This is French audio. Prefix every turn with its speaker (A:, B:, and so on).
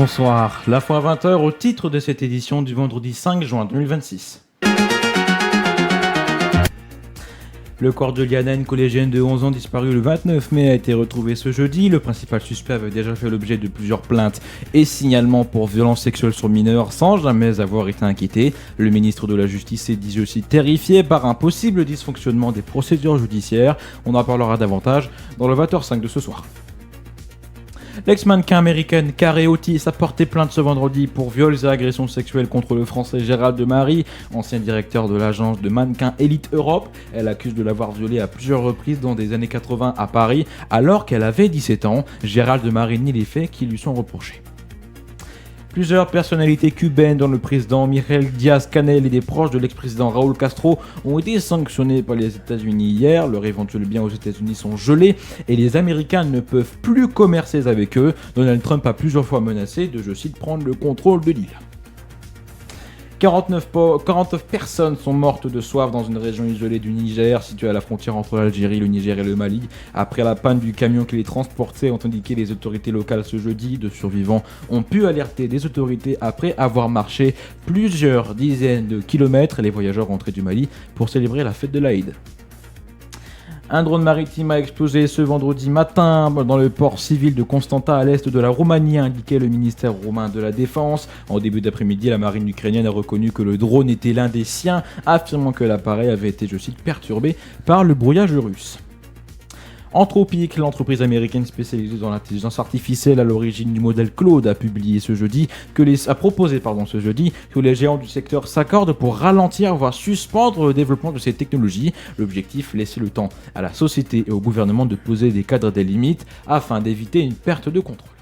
A: bonsoir. L'info à 20h au titre de cette édition du vendredi 5 juin 2026. Le corps de Liana, une collégienne de 11 ans disparue le 29 mai, a été retrouvé ce jeudi. Le principal suspect avait déjà fait l'objet de plusieurs plaintes et signalements pour violences sexuelles sur mineurs sans jamais avoir été inquiété. Le ministre de la Justice s'est dit aussi terrifié par un possible dysfonctionnement des procédures judiciaires. On en parlera davantage dans le 20h05 de ce soir. L'ex-mannequin américaine Carey Otis a porté plainte ce vendredi pour viols et agressions sexuelles contre le français Gérald de Marie, ancien directeur de l'agence de mannequins Elite Europe. Elle accuse de l'avoir violée à plusieurs reprises dans des années 80 à Paris, alors qu'elle avait 17 ans. Gérald de Marie nie les faits qui lui sont reprochés. Plusieurs personnalités cubaines, dont le président Miguel Díaz-Canel et des proches de l'ex-président Raúl Castro, ont été sanctionnés par les États-Unis hier. Leurs éventuels biens aux États-Unis sont gelés et les Américains ne peuvent plus commercer avec eux. Donald Trump a plusieurs fois menacé de, je cite, prendre le contrôle de l'île. 49 personnes sont mortes de soif dans une région isolée du Niger, située à la frontière entre l'Algérie, le Niger et le Mali. Après la panne du camion qui les transportait, ont indiqué les autorités locales ce jeudi. De survivants ont pu alerter les autorités après avoir marché plusieurs dizaines de kilomètres. Les voyageurs rentraient du Mali pour célébrer la fête de l'Aïd. Un drone maritime a explosé ce vendredi matin dans le port civil de Constanța à l'est de la Roumanie, a indiqué le ministère roumain de la Défense. En début d'après-midi, la marine ukrainienne a reconnu que le drone était l'un des siens, affirmant que l'appareil avait été, je cite, perturbé par le brouillage russe. Anthropic, l'entreprise américaine spécialisée dans l'intelligence artificielle à l'origine du modèle Claude, a proposé ce jeudi que les géants du secteur s'accordent pour ralentir, voire suspendre le développement de ces technologies. L'objectif, laisser le temps à la société et au gouvernement de poser des cadres des limites afin d'éviter une perte de contrôle.